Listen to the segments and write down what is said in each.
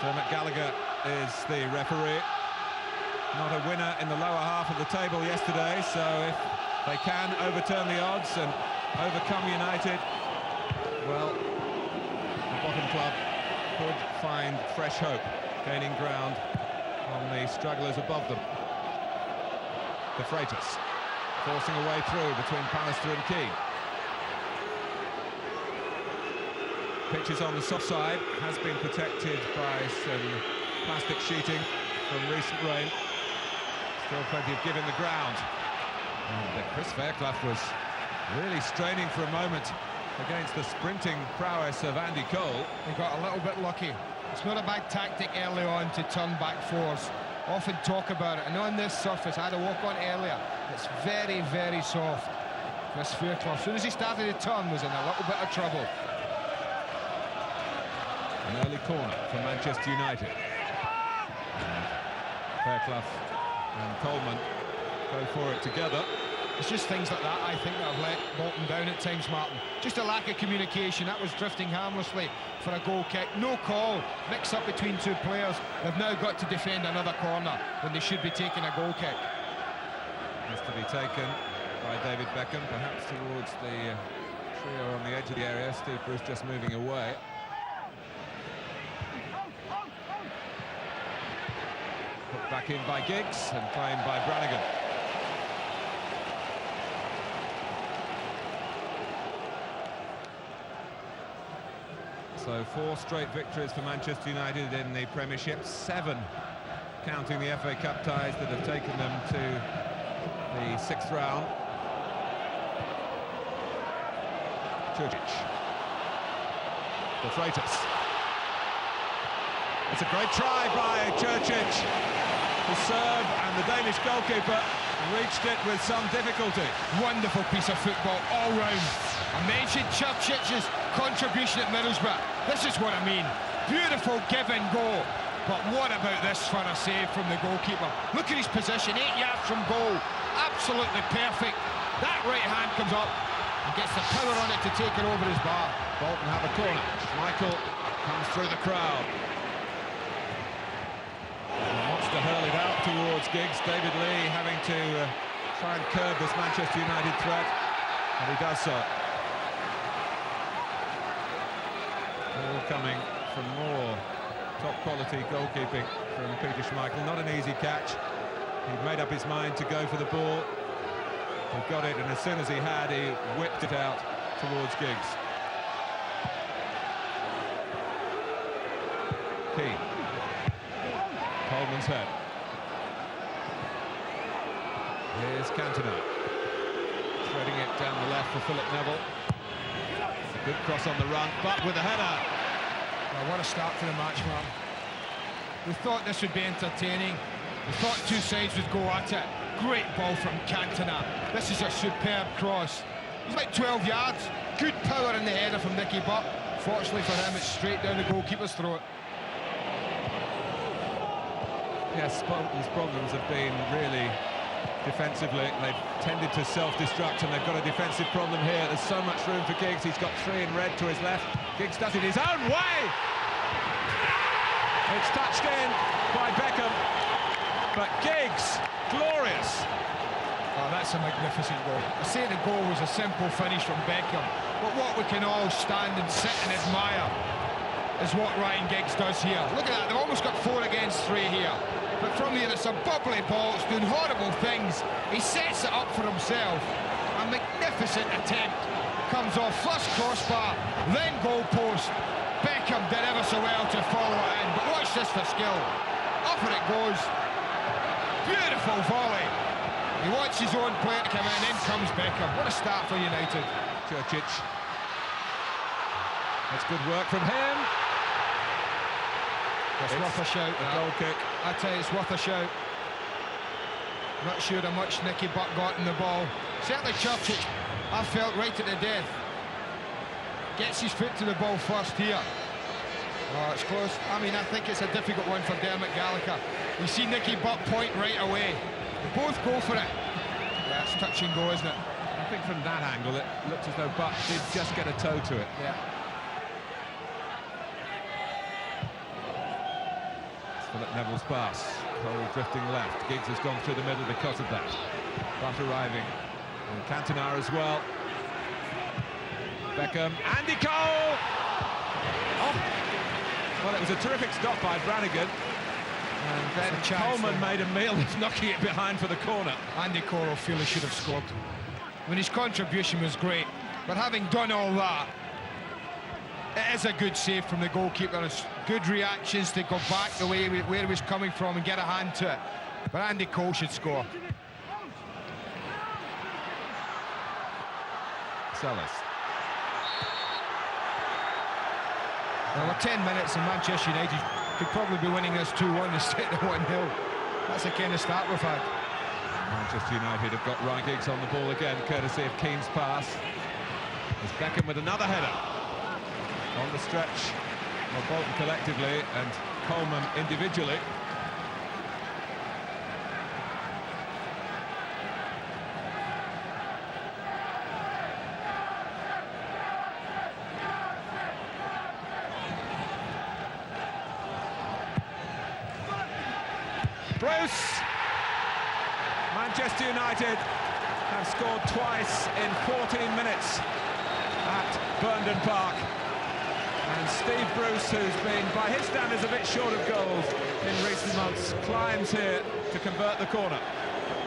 Dermot Gallagher is the referee. Not a winner in the lower half of the table yesterday, so if they can overturn the odds and overcome United, well, the bottom club could find fresh hope, gaining ground on the strugglers above them. De Freitas forcing a way through between Pallister and Keane. Pitch is on the soft side, has been protected by some plastic sheeting from recent rain. Still plenty of give in the ground. And Chris Fairclough was really straining for a moment against the sprinting prowess of Andy Cole. He got a little bit lucky. It's not a bad tactic early on to turn back fours. Often talk about it, and on this surface, I had a walk on earlier, it's very, very soft. Chris Fairclough, as soon as he started to turn, was in a little bit of trouble. An early corner for Manchester United. And Fairclough and Coleman go for it together. It's just things like that, I think, that have let Bolton down at times, Martin. Just a lack of communication. That was drifting harmlessly for a goal kick. No call. Mix up between two players. They've now got to defend another corner when they should be taking a goal kick. Has to be taken by David Beckham, perhaps towards the trio on the edge of the area. Steve Bruce just moving away. Put back in by Giggs and claimed by Brannigan. So 4 straight victories for Manchester United in the Premiership, 7 counting the FA Cup ties that have taken them to the 6th round. Čurčić. De Freitas. It's a great try by Čurčić. The serve, and the Danish goalkeeper reached it with some difficulty. Wonderful piece of football all round. I mentioned Čurčić's contribution at Middlesbrough. This is what I mean. Beautiful give and go. But what about this for a save from the goalkeeper? Look at his position, 8 yards from goal. Absolutely perfect. That right hand comes up and gets the power on it to take it over his bar. Bolton have a corner. Michael comes through the crowd. And wants to hurl it out towards Giggs. David Lee having to try and curb this Manchester United threat, and he does so. All coming from more top-quality goalkeeping from Peter Schmeichel. Not an easy catch. He'd made up his mind to go for the ball. He got it, and as soon as he had, he whipped it out towards Giggs. Keane. Coleman's head. Here's Cantona. Threading it down the left for Philip Neville. A good cross on the run, but with a header. Well, what a start to the match, man. We thought this would be entertaining. We thought two sides would go at it. Great ball from Cantona. This is a superb cross. He's like 12 yards. Good power in the header from Nicky Butt. Fortunately for him, it's straight down the goalkeeper's throat. Yes, Bolton's problems have been really defensively. They've tended to self-destruct, and they've got a defensive problem here. There's so much room for Giggs. He's got 3 in red to his left. Giggs does it his own way. It's touched in by Beckham, but Giggs, glorious. Oh, that's a magnificent goal. I say the goal was a simple finish from Beckham, but what we can all stand and sit and admire is what Ryan Giggs does here. Look at that, they've almost got 4 against 3 here. But from here, it's a bubbly ball, it's doing horrible things. He sets it up for himself. A magnificent attempt. Comes off, first crossbar, then goal post. Beckham did ever so well to follow it in, but watch this for skill. Up and it goes. Beautiful volley. He wants his own player to come in comes Beckham. What a start for United. Čurčić. That's good work from him. It's worth a shout. A goal kick. I tell you, it's worth a shout. Not sure how much Nicky Butt got in the ball. Certainly Čurčić, I felt right at the death. Gets his foot to the ball first here. Oh, it's close. I mean, I think it's a difficult one for Dermot Gallagher. You see Nicky Butt point right away. They both go for it. Yeah, it's touch and go, isn't it? I think from that angle, it looked as though Butt did just get a toe to it. Yeah. Philip Neville's pass. Cole drifting left. Giggs has gone through the middle because of that. Butt arriving. And Cantona as well. Beckham. Andy Cole! Oh. Well, it was a terrific stop by Brannigan. And then Coleman made a meal of knocking it behind for the corner. Andy Cole will feel he should have scored. I mean, his contribution was great, but having done all that, it is a good save from the goalkeeper. It's good reactions to go back the way where he was coming from and get a hand to it. But Andy Cole should score. Sellers. Well, we're 10 minutes and Manchester United could probably be winning this 2-1 instead of 1-0. That's the kind of start we've had. Manchester United have got Ryan Giggs on the ball again, courtesy of Keane's pass. There's Beckham with another header. On the stretch, well, Bolton collectively and Coleman individually. Bruce! Manchester United have scored twice in 14 minutes at Burnden Park. And Steve Bruce, who's been, by his standards, a bit short of goals in recent months, climbs here to convert the corner.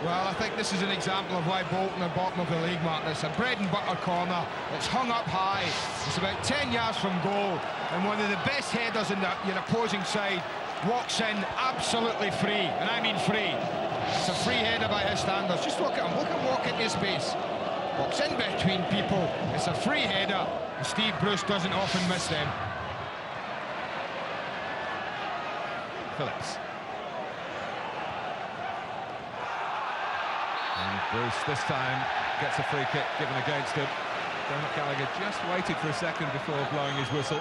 Well, I think this is an example of why Bolton are bottom of the league, Mark. It's a bread-and-butter corner. It's hung up high. It's about 10 yards from goal. And one of the best headers in your opposing side walks in absolutely free. And I mean free. It's a free header by his standards. Just look at him. Look at him walk into space. Walks in between people. It's a free header. And Steve Bruce doesn't often miss them. Phillips. And Bruce this time gets a free kick given against him. Dermot Gallagher just waited for a second before blowing his whistle.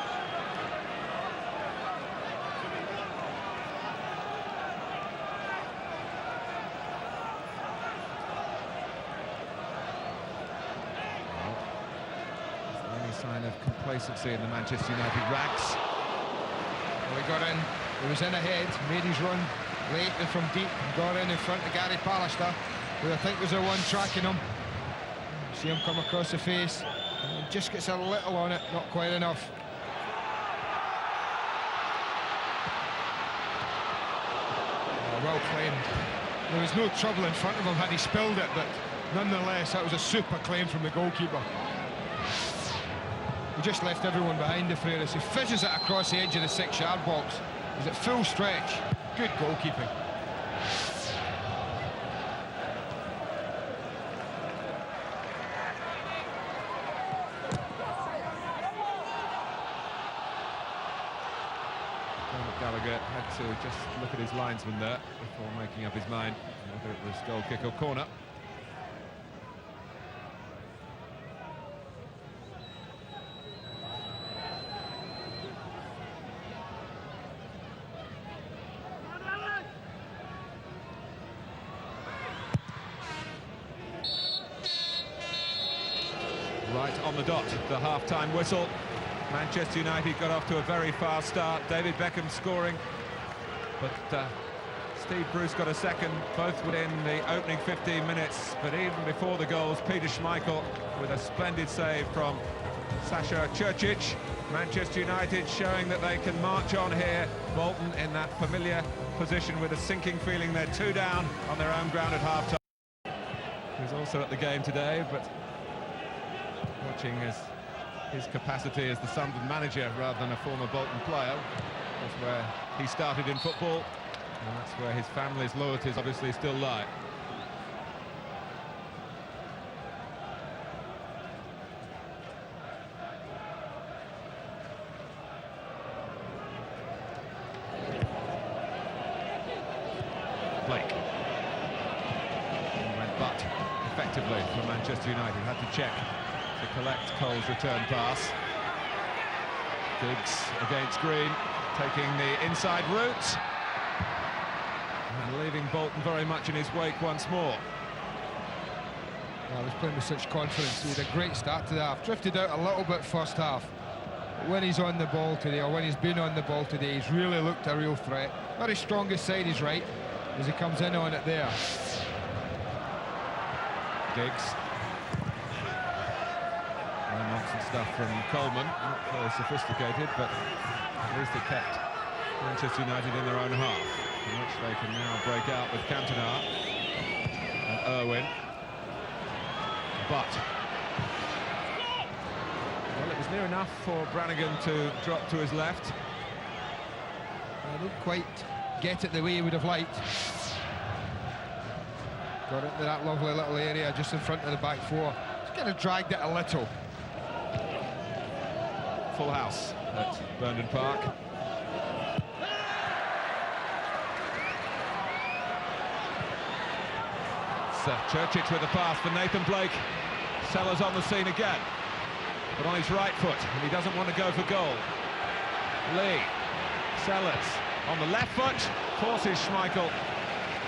Sign of complacency in the Manchester United ranks. Well, he got in, he was in ahead, made his run late and from deep, and got in front of Gary Pallister, who I think was the one tracking him. See him come across the face, and just gets a little on it, not quite enough. Oh, well claimed. There was no trouble in front of him had he spilled it, but nonetheless, that was a super claim from the goalkeeper. He just left everyone behind the Freres. He fishes it across the edge of the 6-yard box. He's at full stretch. Good goalkeeping. Gallagher had to just look at his linesman there before making up his mind whether it was goal kick or corner. Right on the dot, the half-time whistle. Manchester United got off to a very fast start. David Beckham scoring, but Steve Bruce got a second, both within the opening 15 minutes. But even before the goals, Peter Schmeichel with a splendid save from Sasha Čurčić. Manchester United showing that they can march on here. Bolton in that familiar position with a sinking feeling they're 2 down on their own ground at half-time. He's also at the game today, but watching his capacity as the Sunderland manager rather than a former Bolton player. That's where he started in football, and that's where his family's loyalties obviously still lie. Blake. Went butt effectively for Manchester United, had to check to collect Cole's return pass. Giggs against Green, taking the inside route and leaving Bolton very much in his wake once more. Well, he was playing with such confidence. He had a great start to the half. Drifted out a little bit first half. When he's on the ball today, or when he's been on the ball today, he's really looked a real threat. Not his strongest side is right, as he comes in on it there. Giggs. No nonsense stuff from Coleman. Not very sophisticated, but at least it kept Manchester United in their own half, in which they can now break out with Cantona and Irwin. But well, it was near enough for Brannigan to drop to his left. I didn't quite get it the way he would have liked. Got into that lovely little area just in front of the back four. Just kind of dragged it a little. Full house at Burnden Park. Churchich with a pass for Nathan Blake. Sellers on the scene again, but on his right foot, and he doesn't want to go for goal. Lee, Sellers on the left foot, forces Schmeichel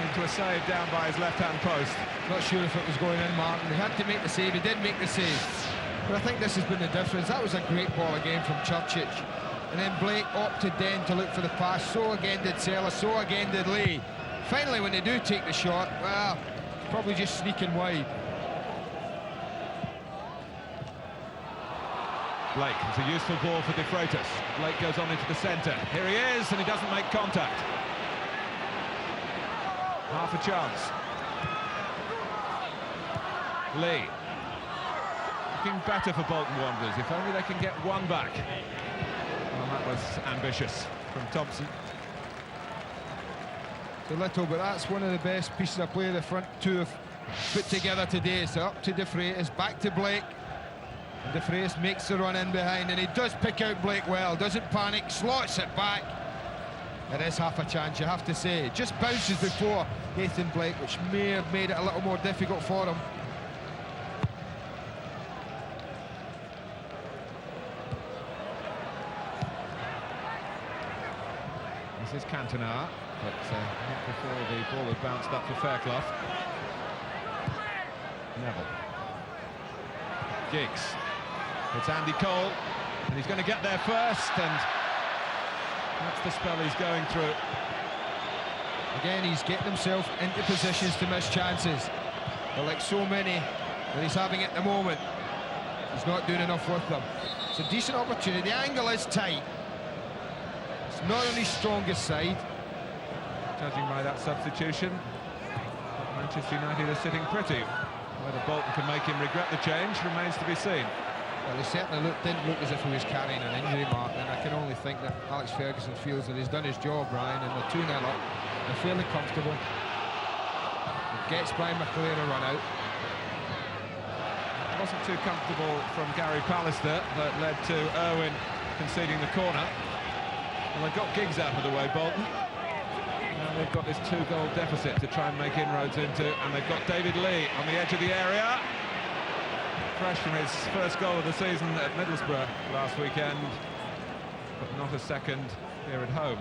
into a save down by his left-hand post. Not sure if it was going in, Martin. He had to make the save, he did make the save. But I think this has been the difference. That was a great ball again from Churchich. And then Blake opted then to look for the pass. So again did Sellers, so again did Lee. Finally, when they do take the shot, well, probably just sneaking wide. Blake, it's a useful ball for De Freitas. Blake goes on into the centre. Here he is, and he doesn't make contact. Half a chance. Lee. Looking better for Bolton Wanderers. If only they can get one back. Well, that was ambitious from Thompson. It's a little, but that's one of the best pieces of play the front two have put together today. So up to De Freitas, back to Blake. And De Freitas makes the run in behind, and he does pick out Blake well, doesn't panic, slots it back. It is half a chance, you have to say. Just bounces before Nathan Blake, which may have made it a little more difficult for him. This is Cantona, but not before the ball had bounced up for Fairclough. Neville. Giggs. It's Andy Cole, and he's going to get there first, and that's the spell he's going through. Again, he's getting himself into positions to miss chances. But like so many that he's having at the moment, he's not doing enough with them. It's a decent opportunity. The angle is tight. It's not on his strongest side. Judging by that substitution, Manchester United are sitting pretty. Whether Bolton can make him regret the change remains to be seen. Well, he certainly didn't look as if he was carrying an injury mark, and I can only think that Alex Ferguson feels that he's done his job, Brian, and they're 2-0 up. They're fairly comfortable. It gets Brian McClair a run out. It wasn't too comfortable from Gary Pallister, that led to Irwin conceding the corner. And they've got Giggs out of the way, Bolton. Now they've got this 2-goal deficit to try and make inroads into, and they've got David Lee on the edge of the area. Fresh from his first goal of the season at Middlesbrough last weekend, but not a second here at home.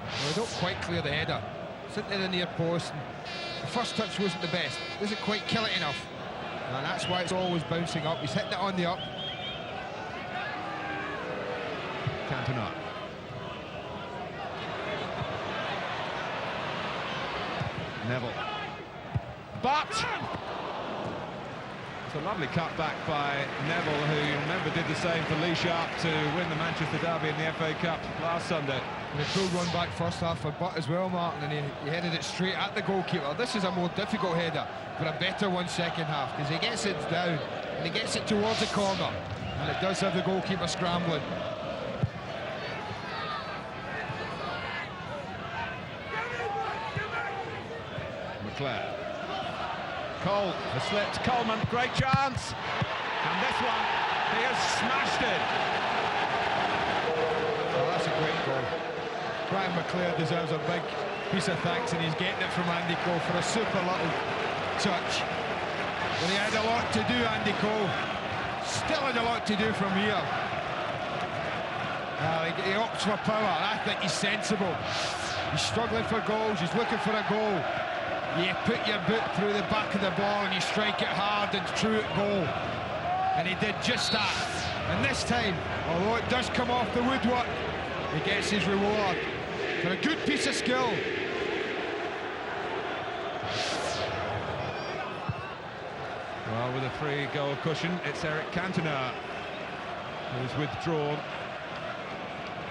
Well, they don't quite clear the header. It's into the near post, and the first touch wasn't the best. Doesn't quite kill it enough, and that's why it's always bouncing up. He's hitting it on the up. Cantona. Neville. But it's a lovely cutback by Neville, who you remember did the same for Lee Sharp to win the Manchester Derby in the FA Cup last Sunday. And he pulled one back first half for Butt as well, Martin, and he headed it straight at the goalkeeper. This is a more difficult header, but a better one second half, because he gets it down and he gets it towards the corner, and it does have the goalkeeper scrambling. McClair. Cole has slipped. Coleman, great chance. And this one, he has smashed it. Oh, that's a great goal. Brian McClair deserves a big piece of thanks, and he's getting it from Andy Cole for a super little touch. But he had a lot to do, Andy Cole. Still had a lot to do from here. He opts for power, and I think he's sensible. He's struggling for goals, he's looking for a goal. You put your boot through the back of the ball and you strike it hard and true at goal. And he did just that. And this time, although it does come off the woodwork, he gets his reward for a good piece of skill. Well, with a 3-goal cushion, it's Eric Cantona who's withdrawn.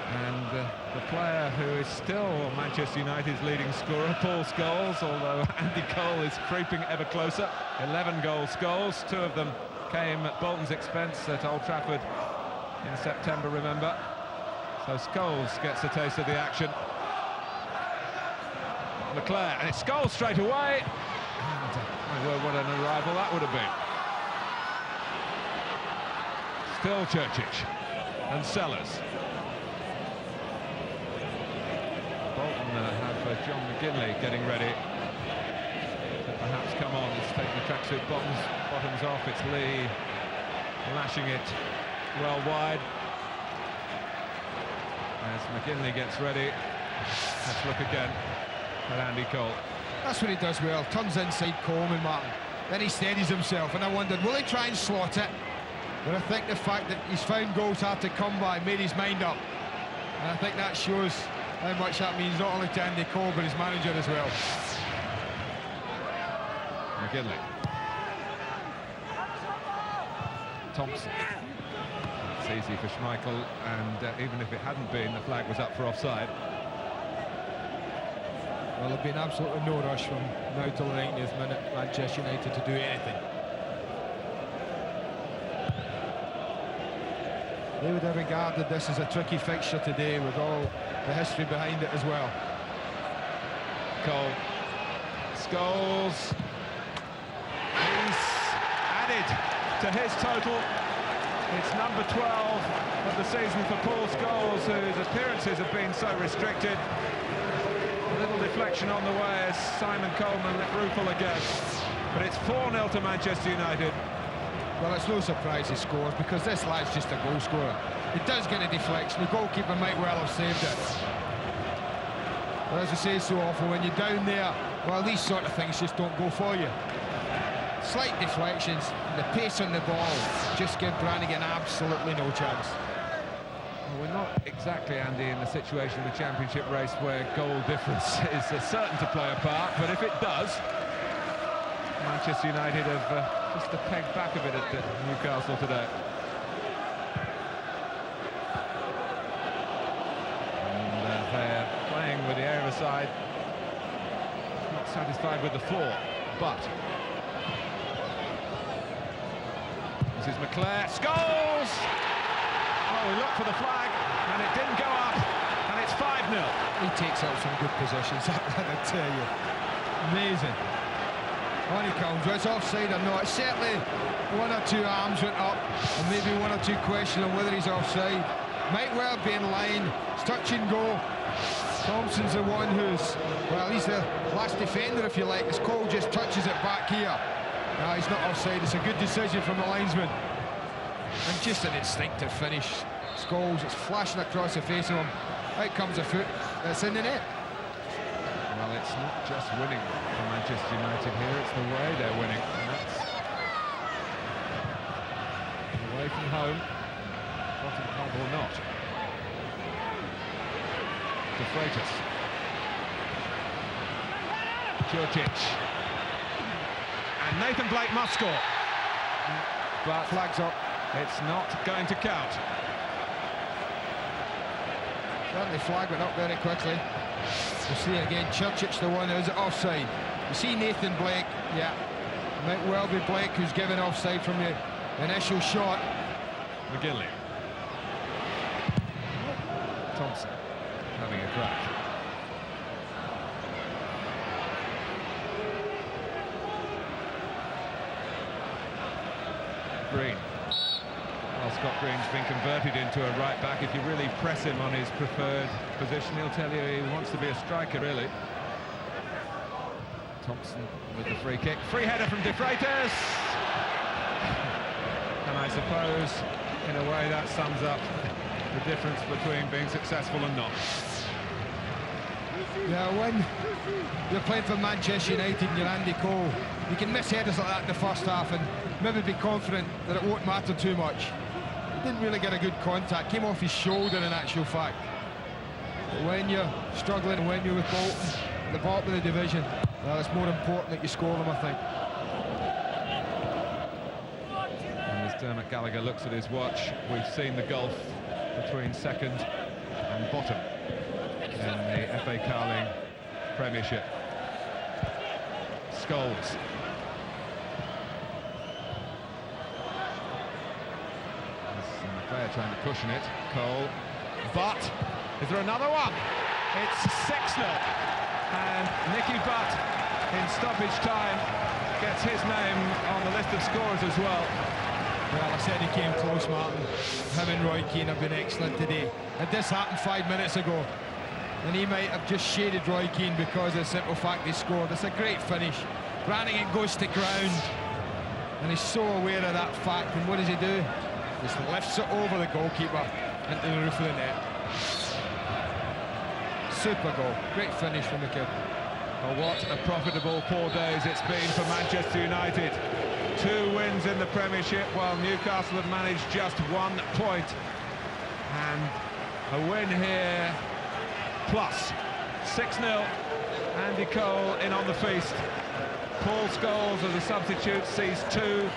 And the player who is still Manchester United's leading scorer, Paul Scholes, although Andy Cole is creeping ever closer. 11-goal Scholes, 2 of them came at Bolton's expense at Old Trafford in September, remember. So Scholes gets a taste of the action. Leclerc, and it's Scholes straight away. And my word, what an arrival that would have been. Still Churchic and Sellers. Bolton have John McGinley getting ready to perhaps come on. Let's take the tracksuit bottoms off. It's Lee lashing it well wide as McGinley gets ready. Let's look again at Andy Cole. That's what he does well, turns inside Coleman, Martin. Then he steadies himself, and I wondered, will he try and slot it? But I think the fact that he's found goals hard to come by made his mind up. And I think that shows how much that means not only to Andy Cole, but his manager as well. McGinley. Thompson. It's easy for Schmeichel, and even if it hadn't been, the flag was up for offside. Well, there'd been absolutely no rush from now till the 90th minute, Manchester United, to do anything. They would have regarded this as a tricky fixture today, with all the history behind it as well. Cole. Scholes. He's added to his total. It's number 12 of the season for Paul Scholes, whose appearances have been so restricted. A little deflection on the way as Simon Coleman let Ruffle again. But it's 4-0 to Manchester United. Well, it's no surprise he scores, because this lad's just a goal scorer. He does get a deflection, the goalkeeper might well have saved it. But as I say so often, when you're down there, well, these sort of things just don't go for you. Slight deflections, the pace on the ball just give Brannigan absolutely no chance. Well, we're not exactly, Andy, in the situation of the championship race where goal difference is certain to play a part, but if it does, Manchester United have just a peg back of it at Newcastle today. And they're playing with the air of a side not satisfied with the floor, but this is Leclerc. Scholes! Oh, he looked for the flag, and it didn't go up, and it's 5-0. He takes out some good positions, I tell you. Amazing. On he comes, whether it's offside or not. Certainly 1 or 2 arms went up, and maybe 1 or 2 questions on whether he's offside. Might well be in line. It's touch and go. Thompson's the one who's, well, he's the last defender, if you like, as Cole just touches it back here. No, he's not offside. It's a good decision from the linesman. And just an instinctive finish. Scholes, it's flashing across the face of him. Out comes a foot. That's in the net. Well, it's not just winning for Manchester United here, it's the way they're winning. And that's away from home, bottom club or not. To Freitas. Churchic. And Nathan Blake must score. But Flags up. It's not going to count. Certainly flag went up very quickly. We'll see again, Churchic the one who's offside. You see Nathan Blake, yeah. It might well be Blake who's given offside from the initial shot. McGinley. Thompson having a crack. Green. Well, Scott Green's been converted into a right back. If you really press him on his preferred position, he'll tell you he wants to be a striker, really. Thompson with the free kick. Free header from De Freitas. And I suppose, in a way, that sums up the difference between being successful and not. Yeah, when you're playing for Manchester United and you're Andy Cole, you can miss headers like that in the first half and maybe be confident that it won't matter too much. He didn't really get a good contact, came off his shoulder in actual fact. But when you're struggling, when you're with Bolton at the bottom of the division, well, it's more important that you score them, I think. And as Dermot Gallagher looks at his watch, we've seen the gulf between second and bottom in the FA Carling Premiership. Scholes. McClare trying to cushion it. Cole. Butt. Is there another one? It's 6-0. And Nicky Butt in stoppage time gets his name on the list of scorers as well. Well, I said he came close, Martin. Him and Roy Keane have been excellent today. Had this happened 5 minutes ago, and he might have just shaded Roy Keane because of the simple fact he scored. It's a great finish. Brannigan goes to ground, and he's so aware of that fact. And what does he do? Just lifts it over the goalkeeper into the roof of the net. Super goal. Great finish from the kid. Well, what a profitable 4 days it's been for Manchester United. 2 wins in the Premiership, while Newcastle have managed just 1 point. And a win here, plus 6-0. Andy Cole in on the feast. Paul Scholes as a substitute sees 2.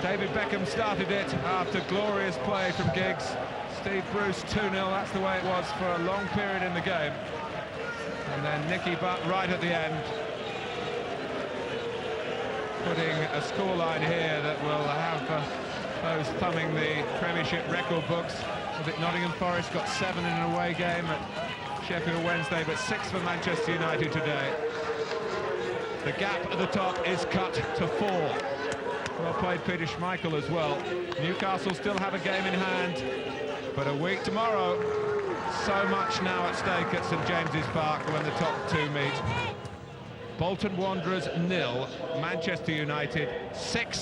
David Beckham started it after glorious play from Giggs. Steve Bruce 2-0, that's the way it was for a long period in the game. And then Nicky Butt right at the end, putting a scoreline here that will have those thumbing the Premiership record books. Was it Nottingham Forest got 7 in an away game at Sheffield Wednesday, but 6 for Manchester United today. The gap at the top is cut to 4. Well played Peter Schmeichel as well. Newcastle still have a game in hand, but a week tomorrow. So much now at stake at St James's Park when the top 2 meet. Bolton Wanderers 0, Manchester United 6.